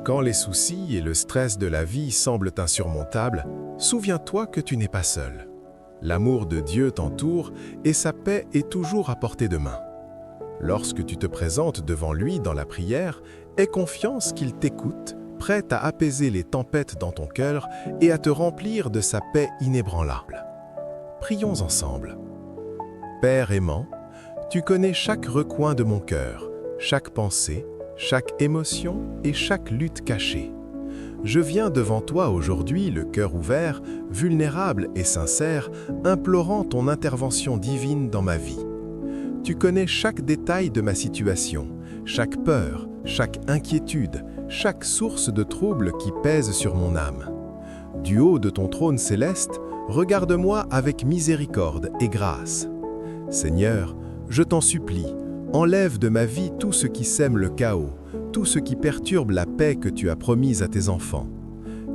Quand les soucis et le stress de la vie semblent insurmontables, souviens-toi que tu n'es pas seul. L'amour de Dieu t'entoure et sa paix est toujours à portée de main. Lorsque tu te présentes devant lui dans la prière, aie confiance qu'il t'écoute, prêt à apaiser les tempêtes dans ton cœur et à te remplir de sa paix inébranlable. Prions ensemble. Père aimant, tu connais chaque recoin de mon cœur, chaque pensée, chaque émotion et chaque lutte cachée. Je viens devant toi aujourd'hui, le cœur ouvert, vulnérable et sincère, implorant ton intervention divine dans ma vie. Tu connais chaque détail de ma situation, chaque peur, chaque inquiétude, chaque source de trouble qui pèse sur mon âme. Du haut de ton trône céleste, regarde-moi avec miséricorde et grâce. Seigneur, je t'en supplie, enlève de ma vie tout ce qui sème le chaos, tout ce qui perturbe la paix que tu as promise à tes enfants.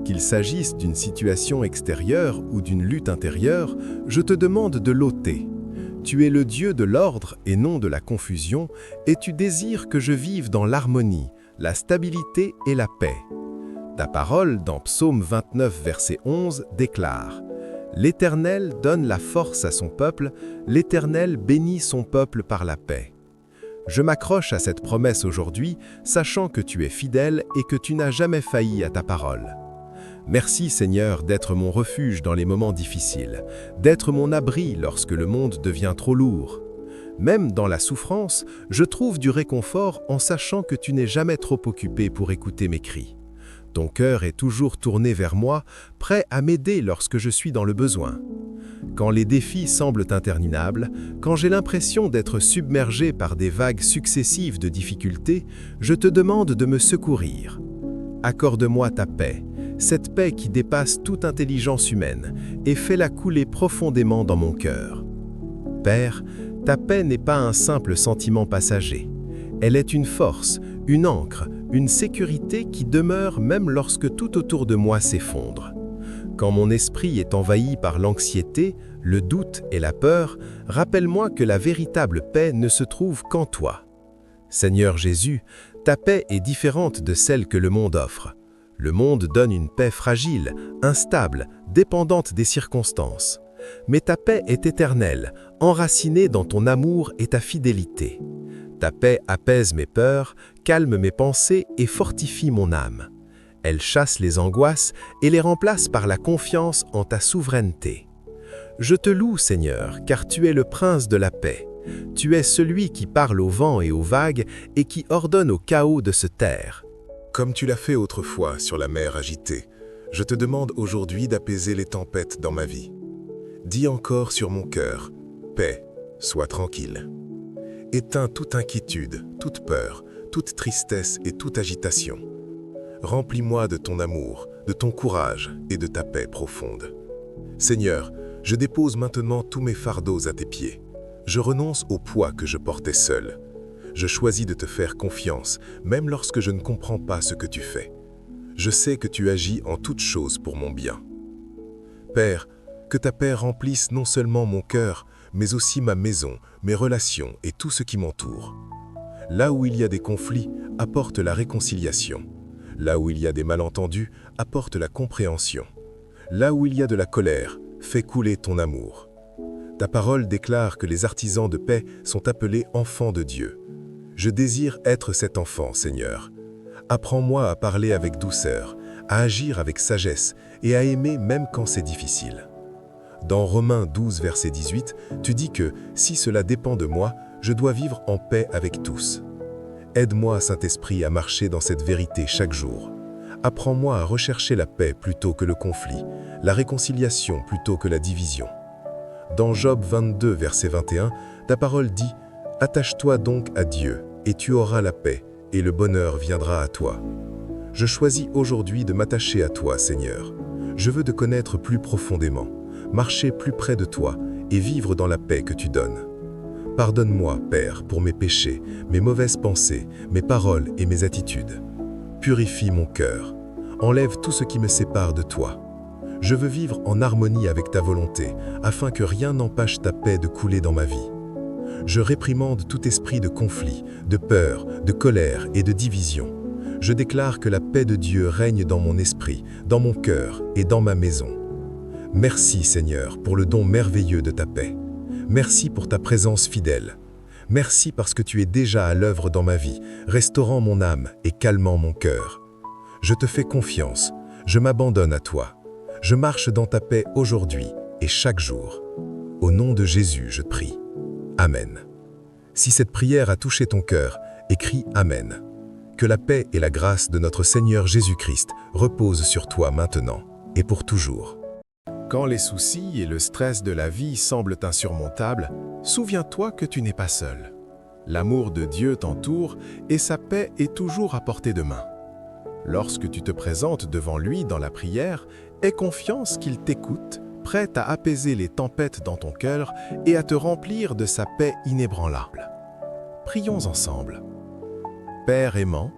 Qu'il s'agisse d'une situation extérieure ou d'une lutte intérieure, je te demande de l'ôter. Tu es le Dieu de l'ordre et non de la confusion, et tu désires que je vive dans l'harmonie, la stabilité et la paix. Ta parole, dans Psaume 29, verset 11, déclare « L'Éternel donne la force à son peuple, l'Éternel bénit son peuple par la paix. » Je m'accroche à cette promesse aujourd'hui, sachant que tu es fidèle et que tu n'as jamais failli à ta parole. Merci Seigneur d'être mon refuge dans les moments difficiles, d'être mon abri lorsque le monde devient trop lourd. Même dans la souffrance, je trouve du réconfort en sachant que tu n'es jamais trop occupé pour écouter mes cris. Ton cœur est toujours tourné vers moi, prêt à m'aider lorsque je suis dans le besoin. Quand les défis semblent interminables, quand j'ai l'impression d'être submergé par des vagues successives de difficultés, je te demande de me secourir. Accorde-moi ta paix, cette paix qui dépasse toute intelligence humaine, et fais-la couler profondément dans mon cœur. Père, ta paix n'est pas un simple sentiment passager. Elle est une force, une ancre, une sécurité qui demeure même lorsque tout autour de moi s'effondre. Quand mon esprit est envahi par l'anxiété, le doute et la peur, rappelle-moi que la véritable paix ne se trouve qu'en toi. Seigneur Jésus, ta paix est différente de celle que le monde offre. Le monde donne une paix fragile, instable, dépendante des circonstances. Mais ta paix est éternelle, enracinée dans ton amour et ta fidélité. Ta paix apaise mes peurs, calme mes pensées et fortifie mon âme. Elle chasse les angoisses et les remplace par la confiance en ta souveraineté. Je te loue, Seigneur, car tu es le prince de la paix. Tu es celui qui parle au vent et aux vagues et qui ordonne au chaos de se taire. Comme tu l'as fait autrefois sur la mer agitée, je te demande aujourd'hui d'apaiser les tempêtes dans ma vie. Dis encore sur mon cœur, paix, sois tranquille. Éteins toute inquiétude, toute peur, toute tristesse et toute agitation. Remplis-moi de ton amour, de ton courage et de ta paix profonde. Seigneur, je dépose maintenant tous mes fardeaux à tes pieds. Je renonce au poids que je portais seul. Je choisis de te faire confiance, même lorsque je ne comprends pas ce que tu fais. Je sais que tu agis en toutes choses pour mon bien. Père, que ta paix remplisse non seulement mon cœur, mais aussi ma maison, mes relations et tout ce qui m'entoure. Là où il y a des conflits, apporte la réconciliation. Là où il y a des malentendus, apporte la compréhension. Là où il y a de la colère, fais couler ton amour. Ta parole déclare que les artisans de paix sont appelés enfants de Dieu. Je désire être cet enfant, Seigneur. Apprends-moi à parler avec douceur, à agir avec sagesse et à aimer même quand c'est difficile. Dans Romains 12, verset 18, tu dis que, si cela dépend de moi, je dois vivre en paix avec tous. Aide-moi, Saint-Esprit, à marcher dans cette vérité chaque jour. Apprends-moi à rechercher la paix plutôt que le conflit, la réconciliation plutôt que la division. Dans Job 22, verset 21, ta parole dit « Attache-toi donc à Dieu, et tu auras la paix, et le bonheur viendra à toi. » Je choisis aujourd'hui de m'attacher à toi, Seigneur. Je veux te connaître plus profondément, marcher plus près de toi et vivre dans la paix que tu donnes. Pardonne-moi, Père, pour mes péchés, mes mauvaises pensées, mes paroles et mes attitudes. Purifie mon cœur. Enlève tout ce qui me sépare de toi. Je veux vivre en harmonie avec ta volonté, afin que rien n'empêche ta paix de couler dans ma vie. Je réprimande tout esprit de conflit, de peur, de colère et de division. Je déclare que la paix de Dieu règne dans mon esprit, dans mon cœur et dans ma maison. Merci Seigneur pour le don merveilleux de ta paix. Merci pour ta présence fidèle. Merci parce que tu es déjà à l'œuvre dans ma vie, restaurant mon âme et calmant mon cœur. Je te fais confiance, je m'abandonne à toi. Je marche dans ta paix aujourd'hui et chaque jour. Au nom de Jésus, je prie. Amen. Si cette prière a touché ton cœur, écris Amen. Que la paix et la grâce de notre Seigneur Jésus-Christ reposent sur toi maintenant et pour toujours. Quand les soucis et le stress de la vie semblent insurmontables, souviens-toi que tu n'es pas seul. L'amour de Dieu t'entoure et sa paix est toujours à portée de main. Lorsque tu te présentes devant lui dans la prière, aie confiance qu'il t'écoute, prêt à apaiser les tempêtes dans ton cœur et à te remplir de sa paix inébranlable. Prions ensemble. Père aimant,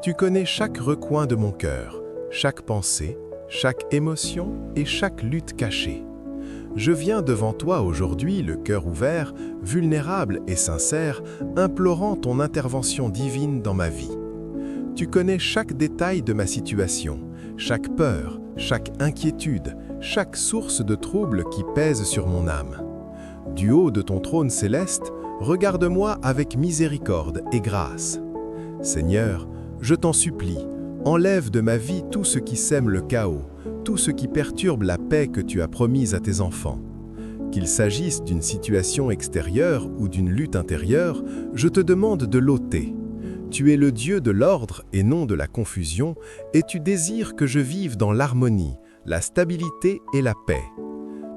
tu connais chaque recoin de mon cœur, chaque pensée, chaque émotion et chaque lutte cachée. Je viens devant toi aujourd'hui, le cœur ouvert, vulnérable et sincère, implorant ton intervention divine dans ma vie. Tu connais chaque détail de ma situation, chaque peur, chaque inquiétude, chaque source de trouble qui pèse sur mon âme. Du haut de ton trône céleste, regarde-moi avec miséricorde et grâce. Seigneur, je t'en supplie, enlève de ma vie tout ce qui sème le chaos, tout ce qui perturbe la paix que tu as promise à tes enfants. Qu'il s'agisse d'une situation extérieure ou d'une lutte intérieure, je te demande de l'ôter. Tu es le Dieu de l'ordre et non de la confusion, et tu désires que je vive dans l'harmonie, la stabilité et la paix.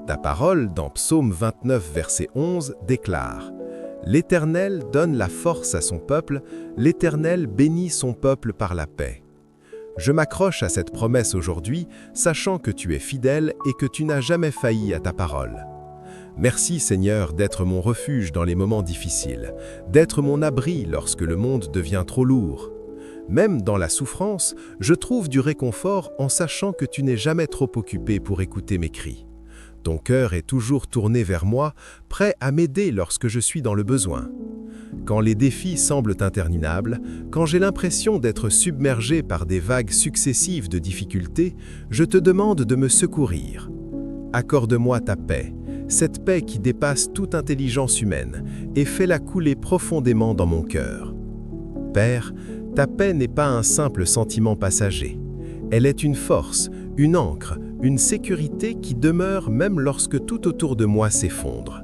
Ta parole, dans Psaume 29, verset 11, déclare « L'Éternel donne la force à son peuple, l'Éternel bénit son peuple par la paix. » Je m'accroche à cette promesse aujourd'hui, sachant que tu es fidèle et que tu n'as jamais failli à ta parole. Merci Seigneur d'être mon refuge dans les moments difficiles, d'être mon abri lorsque le monde devient trop lourd. Même dans la souffrance, je trouve du réconfort en sachant que tu n'es jamais trop occupé pour écouter mes cris. Ton cœur est toujours tourné vers moi, prêt à m'aider lorsque je suis dans le besoin. Quand les défis semblent interminables, quand j'ai l'impression d'être submergé par des vagues successives de difficultés, je te demande de me secourir. Accorde-moi ta paix, cette paix qui dépasse toute intelligence humaine, et fais-la couler profondément dans mon cœur. Père, ta paix n'est pas un simple sentiment passager. Elle est une force, une ancre, une sécurité qui demeure même lorsque tout autour de moi s'effondre.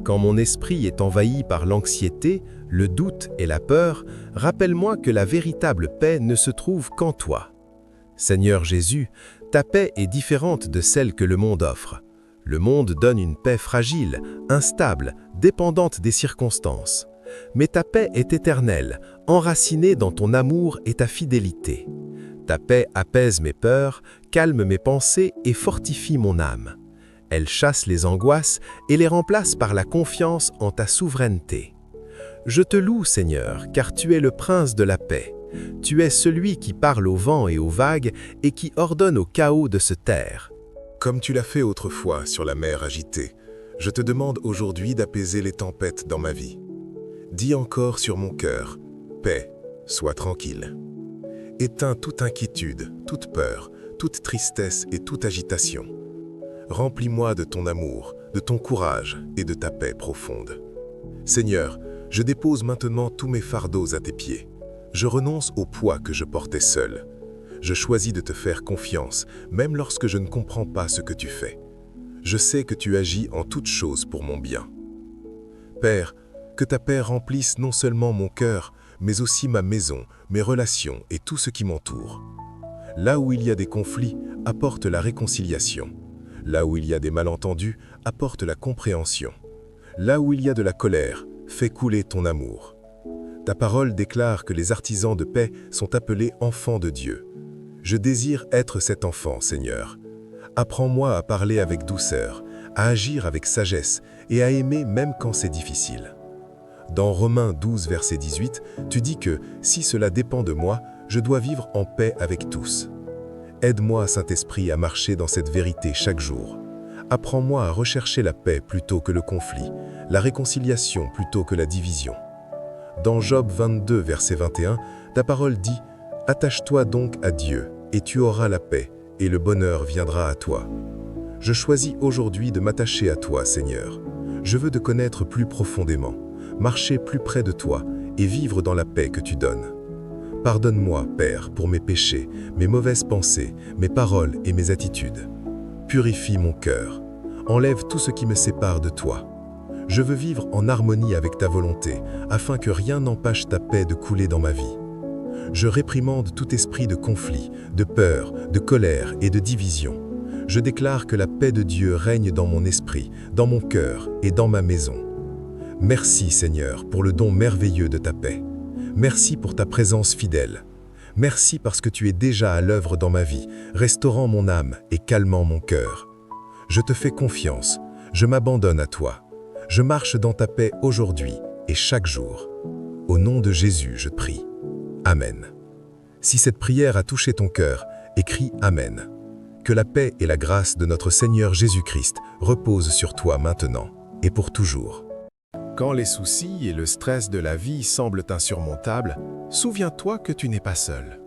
Quand mon esprit est envahi par l'anxiété, le doute et la peur, rappelle-moi que la véritable paix ne se trouve qu'en toi. Seigneur Jésus, ta paix est différente de celle que le monde offre. Le monde donne une paix fragile, instable, dépendante des circonstances. Mais ta paix est éternelle, enracinée dans ton amour et ta fidélité. Ta paix apaise mes peurs, calme mes pensées et fortifie mon âme. Elle chasse les angoisses et les remplace par la confiance en ta souveraineté. Je te loue, Seigneur, car tu es le prince de la paix. Tu es celui qui parle au vent et aux vagues et qui ordonne au chaos de se taire. Comme tu l'as fait autrefois sur la mer agitée, je te demande aujourd'hui d'apaiser les tempêtes dans ma vie. Dis encore sur mon cœur, paix, sois tranquille. Éteins toute inquiétude, toute peur, toute tristesse et toute agitation. Remplis-moi de ton amour, de ton courage et de ta paix profonde. Seigneur, je dépose maintenant tous mes fardeaux à tes pieds. Je renonce au poids que je portais seul. Je choisis de te faire confiance, même lorsque je ne comprends pas ce que tu fais. Je sais que tu agis en toutes choses pour mon bien. Père, que ta paix remplisse non seulement mon cœur, mais aussi ma maison, mes relations et tout ce qui m'entoure. Là où il y a des conflits, apporte la réconciliation. Là où il y a des malentendus, apporte la compréhension. Là où il y a de la colère, fais couler ton amour. Ta parole déclare que les artisans de paix sont appelés enfants de Dieu. Je désire être cet enfant, Seigneur. Apprends-moi à parler avec douceur, à agir avec sagesse et à aimer même quand c'est difficile. Dans Romains 12, verset 18, tu dis que, si cela dépend de moi, je dois vivre en paix avec tous. Aide-moi, Saint-Esprit, à marcher dans cette vérité chaque jour. Apprends-moi à rechercher la paix plutôt que le conflit, la réconciliation plutôt que la division. Dans Job 22, verset 21, ta parole dit « Attache-toi donc à Dieu, et tu auras la paix, et le bonheur viendra à toi. Je choisis aujourd'hui de m'attacher à toi, Seigneur. Je veux te connaître plus profondément, marcher plus près de toi, et vivre dans la paix que tu donnes. Pardonne-moi, Père, pour mes péchés, mes mauvaises pensées, mes paroles et mes attitudes. Purifie mon cœur. Enlève tout ce qui me sépare de toi. Je veux vivre en harmonie avec ta volonté, afin que rien n'empêche ta paix de couler dans ma vie. Je réprimande tout esprit de conflit, de peur, de colère et de division. Je déclare que la paix de Dieu règne dans mon esprit, dans mon cœur et dans ma maison. Merci, Seigneur, pour le don merveilleux de ta paix. Merci pour ta présence fidèle. Merci parce que tu es déjà à l'œuvre dans ma vie, restaurant mon âme et calmant mon cœur. Je te fais confiance, je m'abandonne à toi. Je marche dans ta paix aujourd'hui et chaque jour. Au nom de Jésus, je prie. Amen. Si cette prière a touché ton cœur, écris Amen. Que la paix et la grâce de notre Seigneur Jésus-Christ reposent sur toi maintenant et pour toujours. Quand les soucis et le stress de la vie semblent insurmontables, souviens-toi que tu n'es pas seul.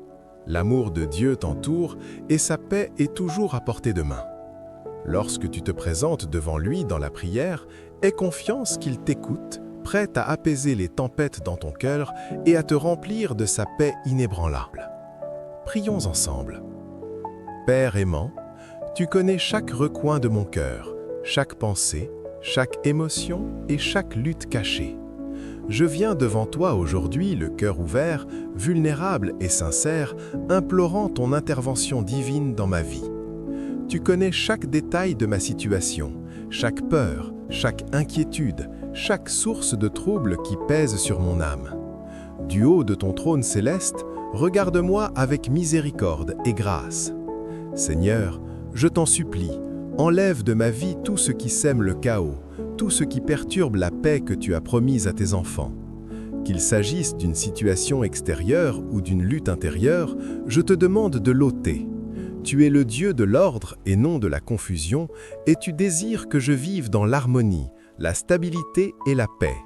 L'amour de Dieu t'entoure et sa paix est toujours à portée de main. Lorsque tu te présentes devant lui dans la prière, aie confiance qu'il t'écoute, prêt à apaiser les tempêtes dans ton cœur et à te remplir de sa paix inébranlable. Prions ensemble. Père aimant, tu connais chaque recoin de mon cœur, chaque pensée, chaque émotion et chaque lutte cachée. Je viens devant toi aujourd'hui, le cœur ouvert, vulnérable et sincère, implorant ton intervention divine dans ma vie. Tu connais chaque détail de ma situation, chaque peur, chaque inquiétude, chaque source de trouble qui pèse sur mon âme. Du haut de ton trône céleste, regarde-moi avec miséricorde et grâce. Seigneur, je t'en supplie, enlève de ma vie tout ce qui sème le chaos, tout ce qui perturbe la paix que tu as promise à tes enfants. Qu'il s'agisse d'une situation extérieure ou d'une lutte intérieure, je te demande de l'ôter. Tu es le Dieu de l'ordre et non de la confusion, et tu désires que je vive dans l'harmonie, la stabilité et la paix.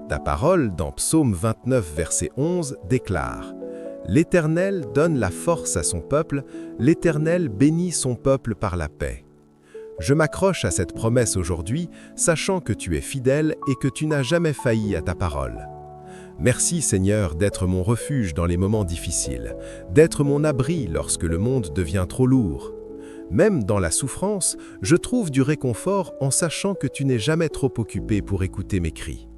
Ta parole, dans Psaume 29, verset 11, déclare « L'Éternel donne la force à son peuple, l'Éternel bénit son peuple par la paix. » Je m'accroche à cette promesse aujourd'hui, sachant que tu es fidèle et que tu n'as jamais failli à ta parole. Merci Seigneur d'être mon refuge dans les moments difficiles, d'être mon abri lorsque le monde devient trop lourd. Même dans la souffrance, je trouve du réconfort en sachant que tu n'es jamais trop occupé pour écouter mes cris.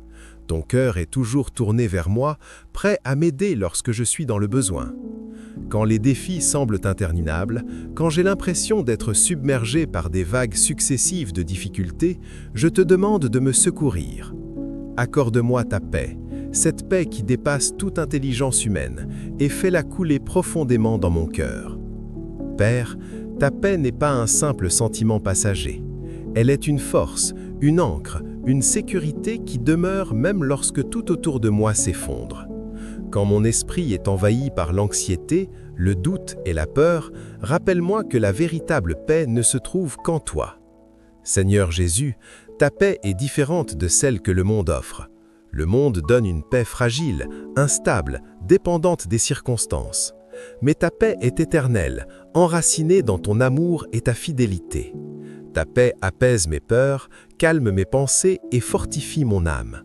Ton cœur est toujours tourné vers moi, prêt à m'aider lorsque je suis dans le besoin. Quand les défis semblent interminables, quand j'ai l'impression d'être submergé par des vagues successives de difficultés, je te demande de me secourir. Accorde-moi ta paix, cette paix qui dépasse toute intelligence humaine, et fais-la couler profondément dans mon cœur. Père, ta paix n'est pas un simple sentiment passager. Elle est une force, une ancre, une sécurité qui demeure même lorsque tout autour de moi s'effondre. Quand mon esprit est envahi par l'anxiété, le doute et la peur, rappelle-moi que la véritable paix ne se trouve qu'en toi. Seigneur Jésus, ta paix est différente de celle que le monde offre. Le monde donne une paix fragile, instable, dépendante des circonstances. Mais ta paix est éternelle, enracinée dans ton amour et ta fidélité. Ta paix apaise mes peurs, calme mes pensées et fortifie mon âme.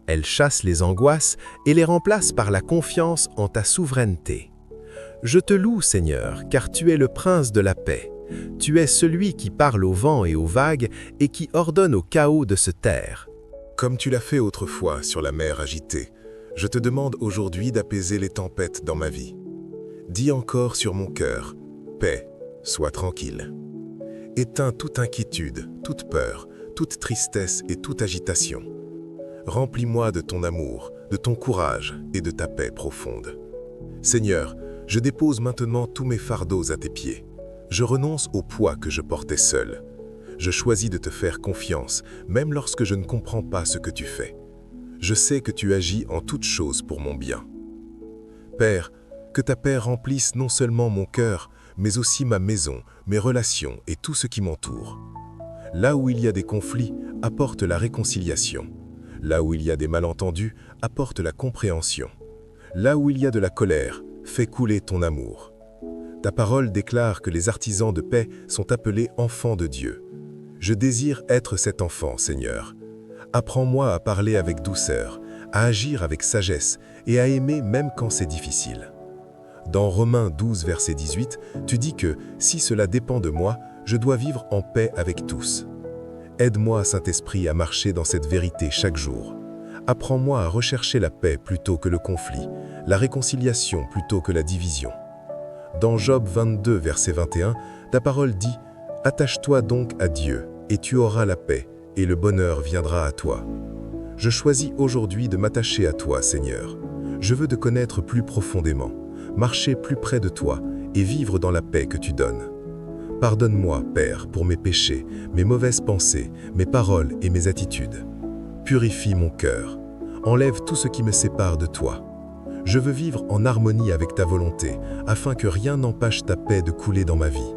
Elle chasse les angoisses et les remplace par la confiance en ta souveraineté. Je te loue, Seigneur, car tu es le prince de la paix. Tu es celui qui parle au vent et aux vagues et qui ordonne au chaos de se taire. Comme tu l'as fait autrefois sur la mer agitée, je te demande aujourd'hui d'apaiser les tempêtes dans ma vie. Dis encore sur mon cœur, paix, sois tranquille. Éteins toute inquiétude, toute peur, toute tristesse et toute agitation. Remplis-moi de ton amour, de ton courage et de ta paix profonde. Seigneur, je dépose maintenant tous mes fardeaux à tes pieds. Je renonce au poids que je portais seul. Je choisis de te faire confiance, même lorsque je ne comprends pas ce que tu fais. Je sais que tu agis en toutes choses pour mon bien. Père, que ta paix remplisse non seulement mon cœur, mais aussi ma maison, mes relations et tout ce qui m'entoure. Là où il y a des conflits, apporte la réconciliation. Là où il y a des malentendus, apporte la compréhension. Là où il y a de la colère, fais couler ton amour. Ta parole déclare que les artisans de paix sont appelés enfants de Dieu. Je désire être cet enfant, Seigneur. Apprends-moi à parler avec douceur, à agir avec sagesse et à aimer même quand c'est difficile. Dans Romains 12, verset 18, tu dis que, si cela dépend de moi, je dois vivre en paix avec tous. Aide-moi, Saint-Esprit, à marcher dans cette vérité chaque jour. Apprends-moi à rechercher la paix plutôt que le conflit, la réconciliation plutôt que la division. Dans Job 22, verset 21, ta parole dit « Attache-toi donc à Dieu, et tu auras la paix, et le bonheur viendra à toi. » Je choisis aujourd'hui de m'attacher à toi, Seigneur. Je veux te connaître plus profondément, marcher plus près de toi et vivre dans la paix que tu donnes. Pardonne-moi, Père, pour mes péchés, mes mauvaises pensées, mes paroles et mes attitudes. Purifie mon cœur. Enlève tout ce qui me sépare de toi. Je veux vivre en harmonie avec ta volonté, afin que rien n'empêche ta paix de couler dans ma vie.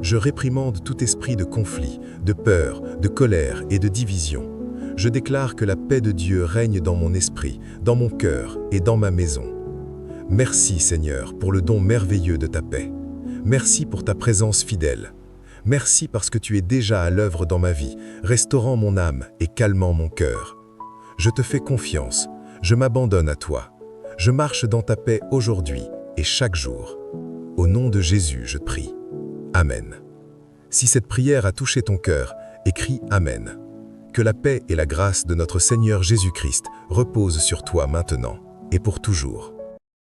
Je réprimande tout esprit de conflit, de peur, de colère et de division. Je déclare que la paix de Dieu règne dans mon esprit, dans mon cœur et dans ma maison. Merci, Seigneur, pour le don merveilleux de ta paix. Merci pour ta présence fidèle. Merci parce que tu es déjà à l'œuvre dans ma vie, restaurant mon âme et calmant mon cœur. Je te fais confiance, je m'abandonne à toi. Je marche dans ta paix aujourd'hui et chaque jour. Au nom de Jésus, je prie. Amen. Si cette prière a touché ton cœur, écris Amen. Que la paix et la grâce de notre Seigneur Jésus-Christ reposent sur toi maintenant et pour toujours.